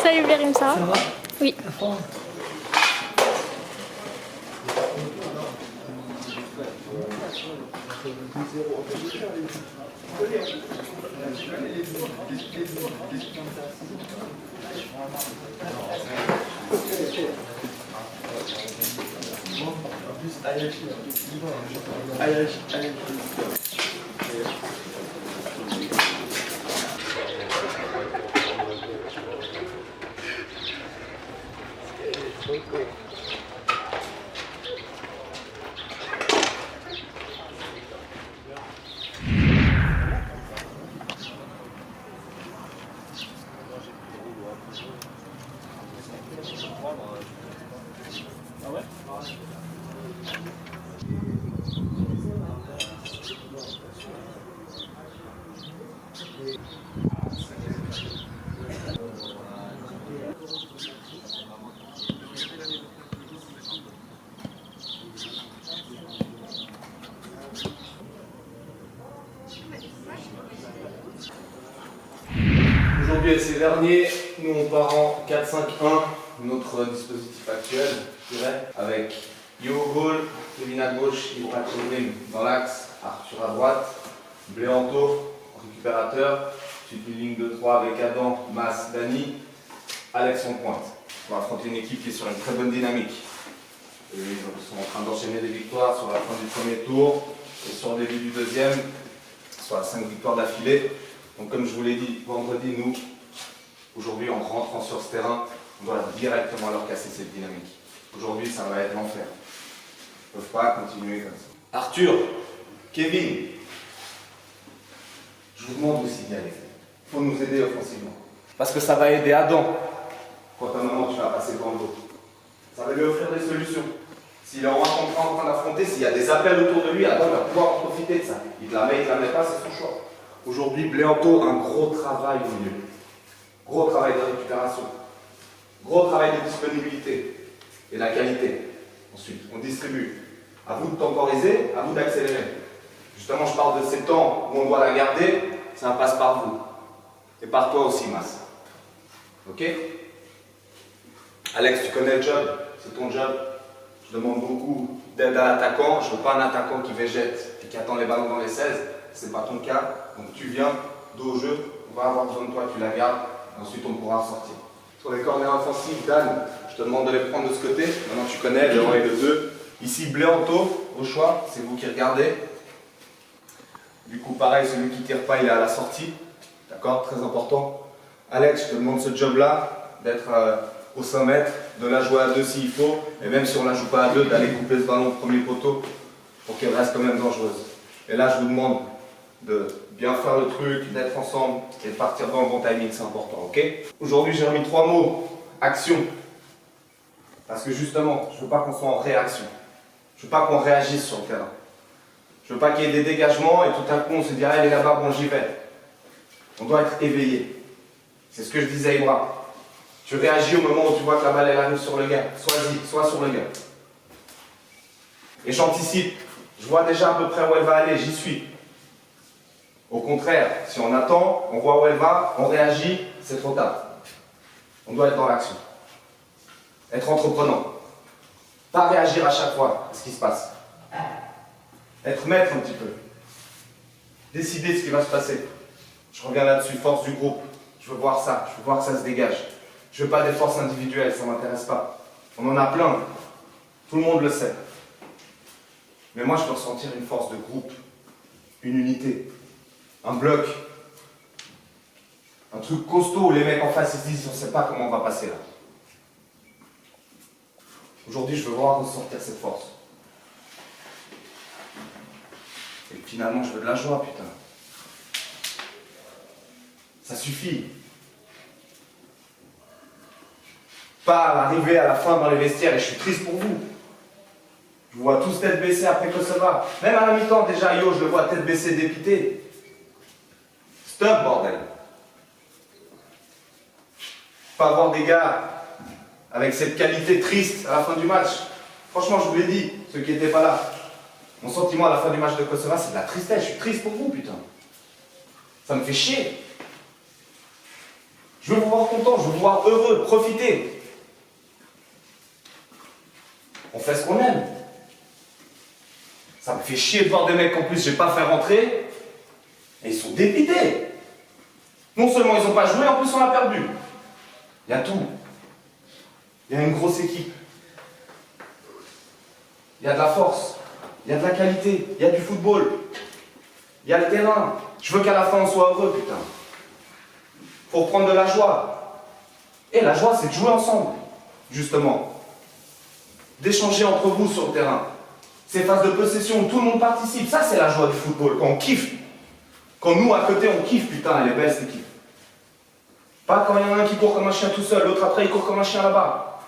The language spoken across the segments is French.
Salut Vérim, ça va? Ça va? Oui. Aujourd'hui et ces derniers, nous on part en 4-5-1, notre dispositif actuel, je dirais, avec Yo au goal, Kevin à gauche, Ibrahim dans l'axe, Arthur à droite, Bléanto, récupérateur, ensuite une ligne de 3 avec Adam, Mas, Dani, Alex en pointe. On va affronter une équipe qui est sur une très bonne dynamique. Et ils sont en train d'enchaîner des victoires sur la fin du premier tour et sur le début du deuxième, soit 5 victoires d'affilée. Donc comme je vous l'ai dit vendredi, nous, aujourd'hui en rentrant sur ce terrain, on doit directement leur casser cette dynamique. Aujourd'hui, ça va être l'enfer. Ils ne peuvent pas continuer comme ça. Arthur, Kevin, je vous demande aussi d'y aller. Il faut nous aider offensivement. Parce que ça va aider Adam quand à un moment tu vas passer devant le dos. Ça va lui offrir des solutions. S'il est en train d'affronter, s'il y a des appels autour de lui, Adam va pouvoir en profiter de ça. Il te la met, il ne la met pas, c'est son choix. Aujourd'hui, Bléanto, un gros travail au milieu. Gros travail de récupération. Gros travail de disponibilité. Et la qualité. Ensuite, on distribue. À vous de temporiser, à vous d'accélérer. Justement, je parle de ces temps où on doit la garder, ça passe par vous. Et par toi aussi, Mas. Ok? Alex, tu connais le job, c'est ton job. Je demande beaucoup d'aide à l'attaquant. Je ne veux pas un attaquant qui végète et qui attend les ballons dans les 16. Ce n'est pas ton cas. Donc tu viens, dos au jeu, on va avoir besoin de toi, tu la gardes. Ensuite, on pourra ressortir. Sur les corners offensifs, Dan, je te demande de les prendre de ce côté. Maintenant, tu connais le 1 et le 2. Ici, Bléanto, au choix, c'est vous qui regardez. Du coup, pareil, celui qui ne tire pas, il est à la sortie. D'accord? Très important. Alex, je te demande ce job-là, d'être au 100 mètres, de la jouer à 2 s'il faut, et même si on ne la joue pas à 2, d'aller couper ce ballon au premier poteau pour qu'elle reste quand même dangereuse. Et là, je vous demande de bien faire le truc, d'être ensemble et de partir dans le bon timing, c'est important, ok? Aujourd'hui, j'ai remis 3 mots. Action. Parce que justement, je ne veux pas qu'on soit en réaction. Je ne veux pas qu'on réagisse sur le terrain. Je ne veux pas qu'il y ait des dégagements et tout à coup on se dit ah, elle est là-bas, bon j'y vais. On doit être éveillé. C'est ce que je disais à Ibra. Tu réagis au moment où tu vois que la balle elle arrive sur le gars. Sois sur le gars. Et j'anticipe. Je vois déjà à peu près où elle va aller, j'y suis. Au contraire, si on attend, on voit où elle va, on réagit, c'est trop tard. On doit être dans l'action. Être entreprenant. Pas réagir à chaque fois à ce qui se passe. Être maître un petit peu. Décider de ce qui va se passer. Je reviens là-dessus, force du groupe. Je veux voir ça, je veux voir que ça se dégage. Je veux pas des forces individuelles, ça ne m'intéresse pas. On en a plein. Tout le monde le sait. Mais moi, je veux ressentir une force de groupe. Une unité. Un bloc. Un truc costaud où les mecs en face ils se disent on ne sait pas comment on va passer là. Aujourd'hui, je veux voir ressortir cette force. Et finalement, je veux de la joie, putain. Ça suffit. Pas arriver à la fin dans les vestiaires et je suis triste pour vous. Je vous vois tous tête baissée après que ça va. Même à la mi-temps, déjà, yo, je le vois tête baissée, dépité. Stop, bordel. Pas avoir des gars avec cette qualité triste à la fin du match. Franchement, je vous l'ai dit, ceux qui n'étaient pas là. Mon sentiment à la fin du match de Kosovo, c'est de la tristesse. Je suis triste pour vous, putain. Ça me fait chier. Je veux vous voir content, je veux vous voir heureux, profiter. On fait ce qu'on aime. Ça me fait chier de voir des mecs qu'en plus j'ai pas fait rentrer. Et ils sont dépités. Non seulement ils n'ont pas joué, en plus on a perdu. Il y a tout. Il y a une grosse équipe. Il y a de la force. Il y a de la qualité. Il y a du football. Il y a le terrain. Je veux qu'à la fin on soit heureux, putain. Faut reprendre de la joie. Et la joie, c'est de jouer ensemble, justement. D'échanger entre vous sur le terrain. Ces phases de possession où tout le monde participe, ça c'est la joie du football, quand on kiffe. Quand nous, à côté, on kiffe, putain, elle est belle cette équipe. Pas quand il y en a un qui court comme un chien tout seul, l'autre après il court comme un chien là-bas.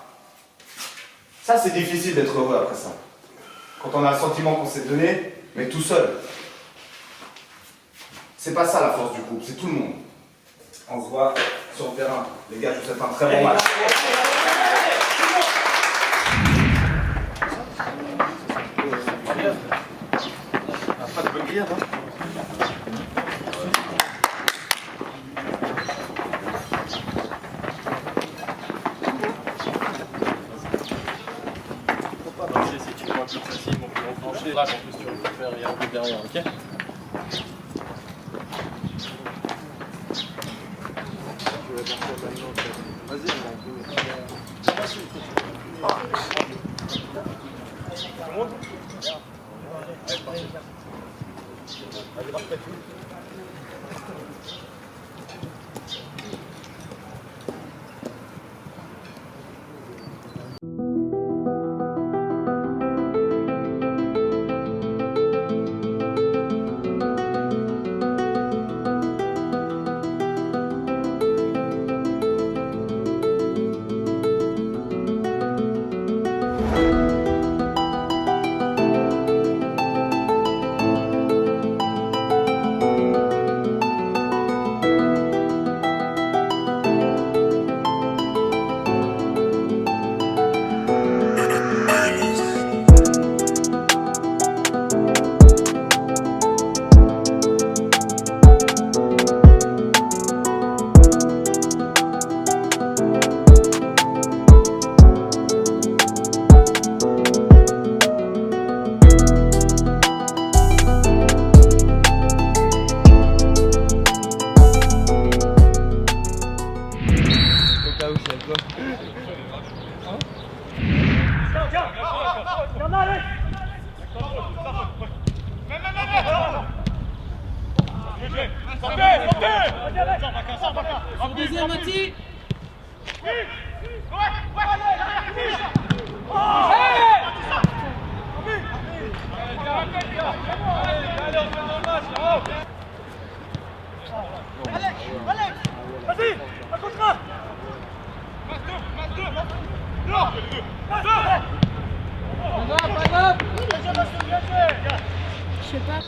Ça c'est difficile d'être heureux après ça. Quand on a le sentiment qu'on s'est donné, mais tout seul. C'est pas ça la force du groupe, c'est tout le monde. On se voit sur le terrain. Les gars, je vous souhaite un très bon match. Pas de buggy, hein. Si tu vois que c'est facile, on peut enclencher. Là, en plus, tu vas le faire et un peu derrière, ok? Deuxième Mati. Vas-y, un contre un. Je sais pas.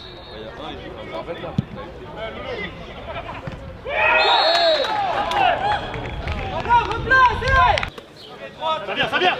Ça vient, ça vient.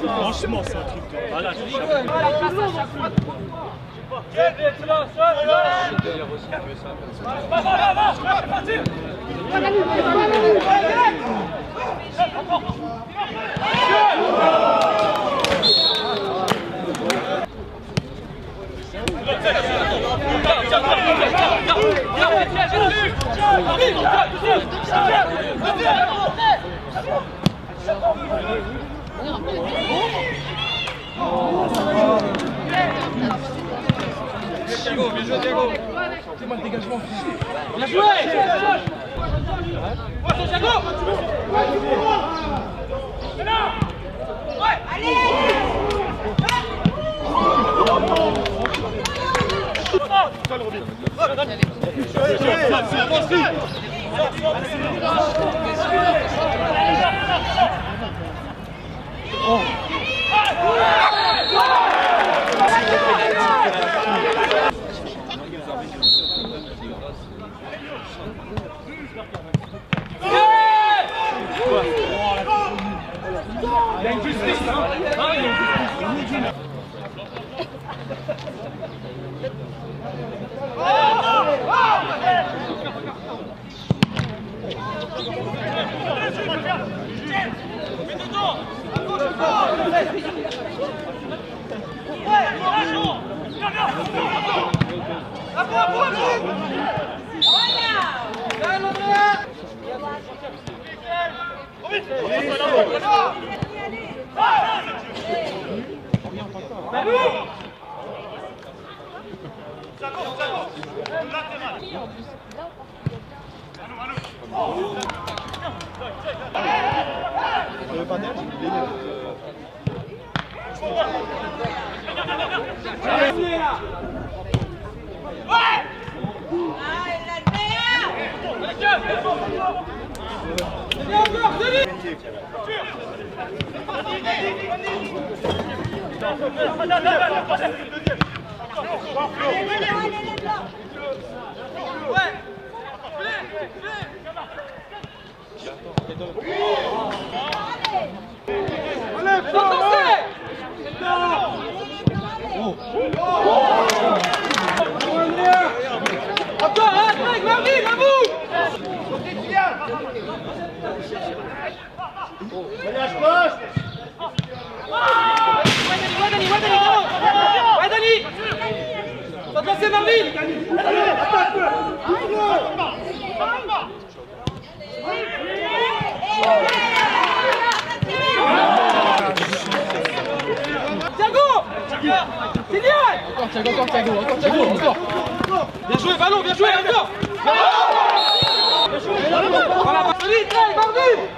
Franchement, c'est un truc de malade. Viens, Diego, bien joué Diego. C'est moi le dégagement. Bien joué. Attention Diego. Allez! Il y a une justice, bien joué, ballon, bien joué, encore. Voilà, solide, Marvin.